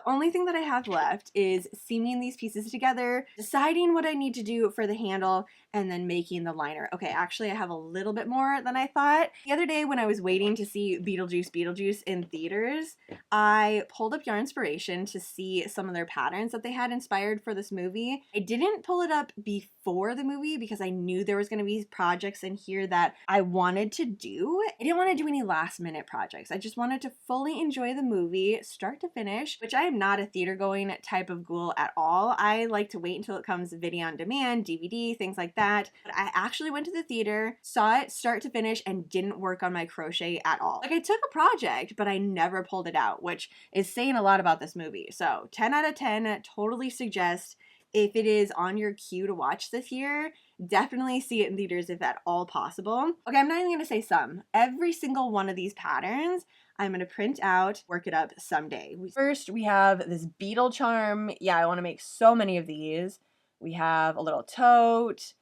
only thing that I have left is seaming these pieces together, deciding what I need to do for the handle, and then making the liner. Okay, actually I have a little bit more than I thought. The other day when I was waiting to see Beetlejuice in theaters, I pulled up Yarnspiration to see some of their patterns that they had inspired for this movie. I didn't pull it up before the movie because I knew there was going to be projects in here that I wanted to do. I didn't want to do any last minute projects. I just wanted to fully enjoy the movie, start to finish, which I am not a theater going type of ghoul at all. I like to wait until it comes video on demand, DVD, things like that. But I actually went to the theater, saw it start to finish, and didn't work on my crochet at all. Like, I took a project, but I never pulled it out, which is saying a lot about this movie. So 10 out of 10, totally suggest, if it is on your queue to watch this year, definitely see it in theaters if at all possible. Okay, I'm not even gonna say some. Every single one of these patterns, I'm gonna print out, work it up someday. First, we have this beetle charm. Yeah, I wanna make so many of these. We have a little tote.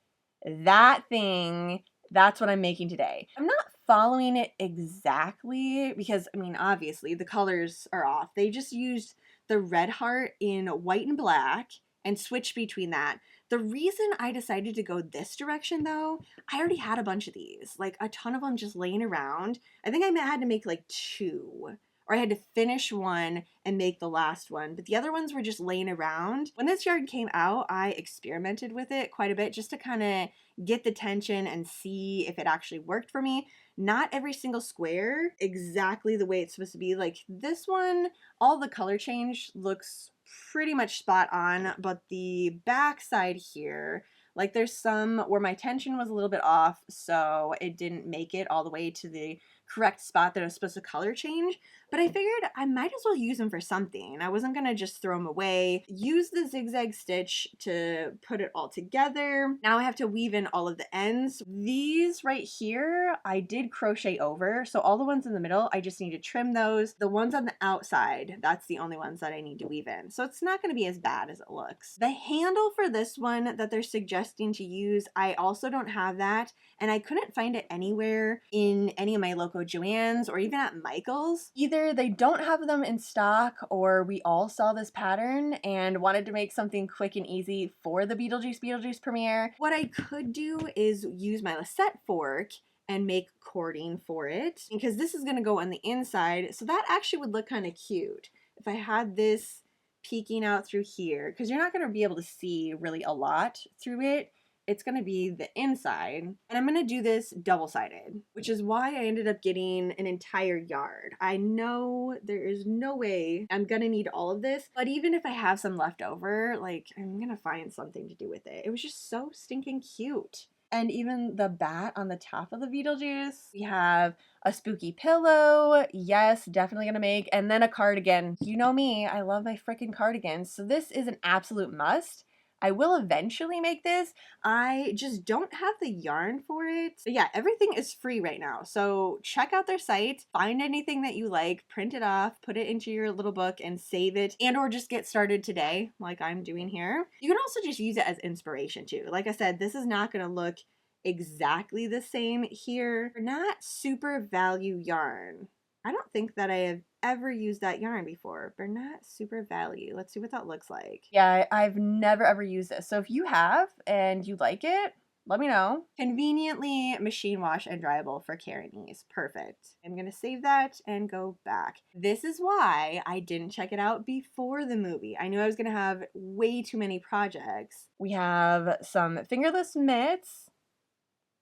That thing, that's what I'm making today. I'm not following it exactly because, I mean, obviously the colors are off. They just used the red heart in white and black and switched between that. The reason I decided to go this direction though, I already had a bunch of these, like a ton of them just laying around. I think I had to make like 2, or I had to finish one and make the last one, but the other ones were just laying around. When this yarn came out, I experimented with it quite a bit just to kind of get the tension and see if it actually worked for me. Not every single square exactly the way it's supposed to be. Like this one, all the color change looks pretty much spot on, but the back side here, like there's some where my tension was a little bit off, so it didn't make it all the way to the correct spot that I was supposed to color change. But I figured I might as well use them for something. I wasn't gonna just throw them away. Use the zigzag stitch to put it all together. Now I have to weave in all of the ends. These right here, I did crochet over. So all the ones in the middle, I just need to trim those. The ones on the outside, that's the only ones that I need to weave in. So it's not gonna be as bad as it looks. The handle for this one that they're suggesting to use, I also don't have that. And I couldn't find it anywhere in any of my local Joann's or even at Michael's. Either they don't have them in stock, or we all saw this pattern and wanted to make something quick and easy for the Beetlejuice premiere. What I could do is use my Lisette fork and make cording for it, because this is going to go on the inside, so that actually would look kind of cute if I had this peeking out through here, because you're not going to be able to see really a lot through it. It's going to be the inside, and I'm going to do this double-sided, which is why I ended up getting an entire yard. I know there is no way I'm going to need all of this, but even if I have some left over, like, I'm going to find something to do with it. It was just so stinking cute. And even the bat on the top of the Beetlejuice. We have a spooky pillow. Yes, definitely gonna make. And then a cardigan. You know me, I love my freaking cardigans. So this is an absolute must. I will eventually make this. I just don't have the yarn for it. But yeah, everything is free right now. So check out their site, find anything that you like, print it off, put it into your little book and save it, and or just get started today like I'm doing here. You can also just use it as inspiration too. Like I said, this is not gonna look exactly the same here. They're not super value yarn. I don't think that I have ever used that yarn before. Bernat Super Value. Let's see what that looks like. Yeah, I've never ever used this. So if you have and you like it, let me know. Conveniently machine wash and dryable for carrying ease. Perfect. I'm gonna save that and go back. This is why I didn't check it out before the movie. I knew I was gonna have way too many projects. We have some fingerless mitts.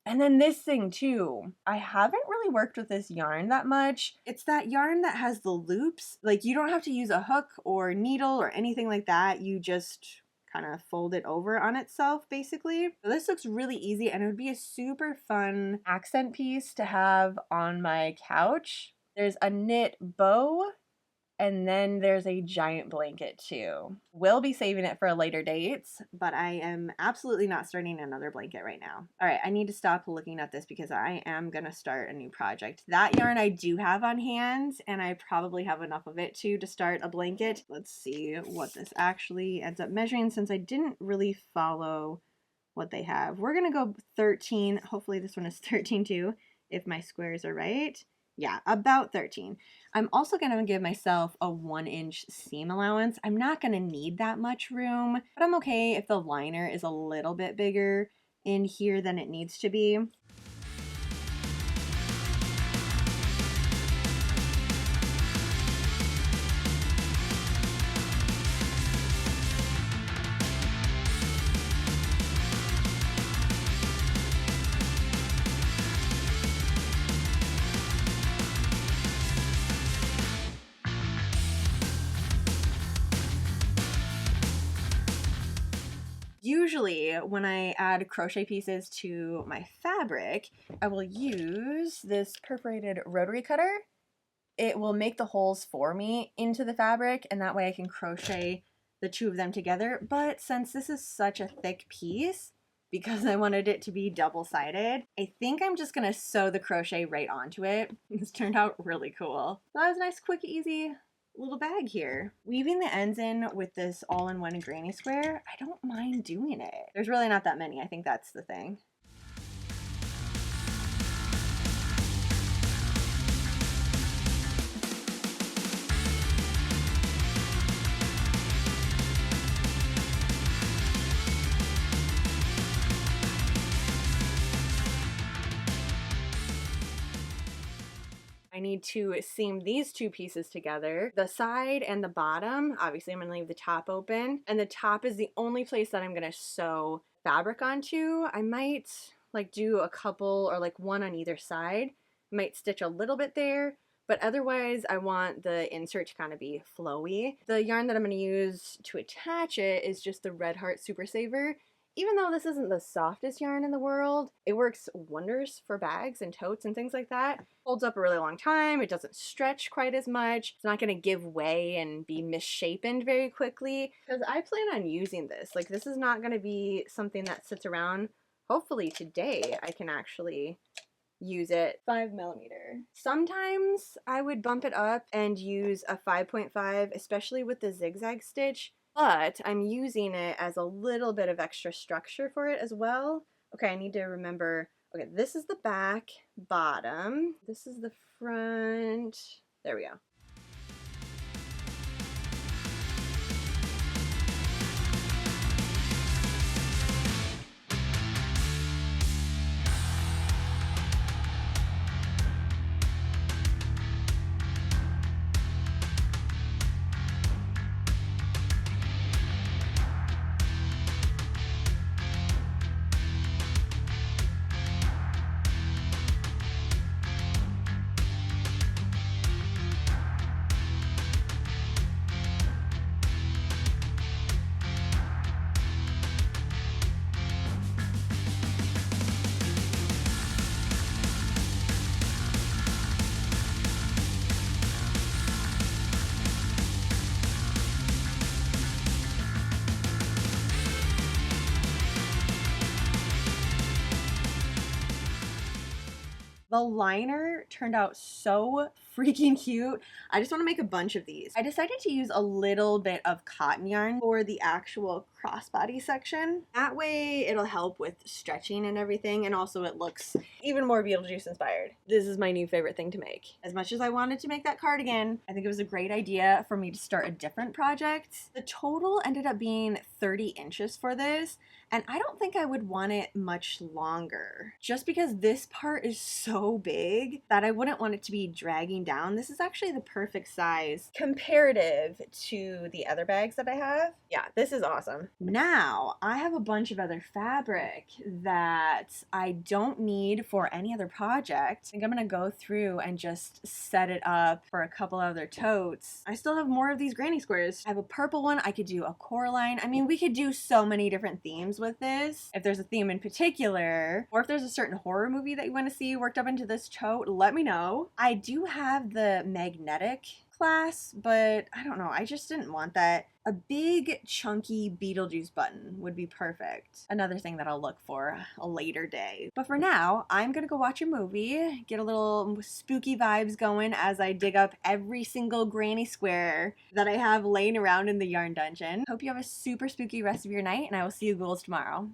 And then this thing too, I haven't really worked with this yarn that much. It's that yarn that has the loops. Like, you don't have to use a hook or needle or anything like that. You just kind of fold it over on itself, basically. So this looks really easy, and it would be a super fun accent piece to have on my couch. There's a knit bow, and then there's a giant blanket too. We'll be saving it for a later date, but I am absolutely not starting another blanket right now. All right, I need to stop looking at this because I am gonna start a new project. That yarn I do have on hand, and I probably have enough of it too to start a blanket. Let's see what this actually ends up measuring, since I didn't really follow what they have. We're gonna go 13. Hopefully this one is 13 too, if my squares are right. Yeah, about 13. I'm also going to give myself a 1-inch seam allowance. I'm not going to need that much room, but I'm okay if the liner is a little bit bigger in here than it needs to be. Usually when I add crochet pieces to my fabric, I will use this perforated rotary cutter. It will make the holes for me into the fabric, and that way I can crochet the two of them together. But since this is such a thick piece, because I wanted it to be double-sided, I think I'm just gonna sew the crochet right onto it. This turned out really cool. That was a nice, quick, easy little bag here. Weaving the ends in with this all-in-one granny square, I don't mind doing it. There's really not that many. I think that's the thing. I need to seam these two pieces together. The side and the bottom, obviously I'm gonna leave the top open, and the top is the only place that I'm gonna sew fabric onto. I might like do a couple or like one on either side. Might stitch a little bit there, but otherwise I want the insert to kind of be flowy. The yarn that I'm gonna use to attach it is just the Red Heart Super Saver. Even though this isn't the softest yarn in the world, it works wonders for bags and totes and things like that. Holds up a really long time, it doesn't stretch quite as much, it's not going to give way and be misshapen very quickly, because I plan on using this. Like, this is not going to be something that sits around. Hopefully today I can actually use it. 5mm. Sometimes I would bump it up and use a 5.5, especially with the zigzag stitch. But I'm using it as a little bit of extra structure for it as well. Okay, I need to remember, okay, this is the back bottom. This is the front. There we go. The liner turned out so freaking cute. I just want to make a bunch of these. I decided to use a little bit of cotton yarn for the actual crossbody section. That way it'll help with stretching and everything, and also it looks even more Beetlejuice inspired. This is my new favorite thing to make. As much as I wanted to make that cardigan, I think it was a great idea for me to start a different project. The total ended up being 30 inches for this, and I don't think I would want it much longer, just because this part is so big that I wouldn't want it to be dragging down. This is actually the perfect size comparative to the other bags that I have. Yeah, this is awesome. Now, I have a bunch of other fabric that I don't need for any other project. I think I'm gonna go through and just set it up for a couple other totes. I still have more of these granny squares. I have a purple one. I could do a Coraline. I mean, we could do so many different themes with this. If there's a theme in particular, or if there's a certain horror movie that you want to see worked up into this tote, let me know. I do have the magnetic class, but I don't know, I just didn't want that. A big chunky Beetlejuice button would be perfect. Another thing that I'll look for a later day. But for now, I'm gonna go watch a movie, get a little spooky vibes going as I dig up every single granny square that I have laying around in the yarn dungeon. Hope you have a super spooky rest of your night, and I will see you ghouls tomorrow.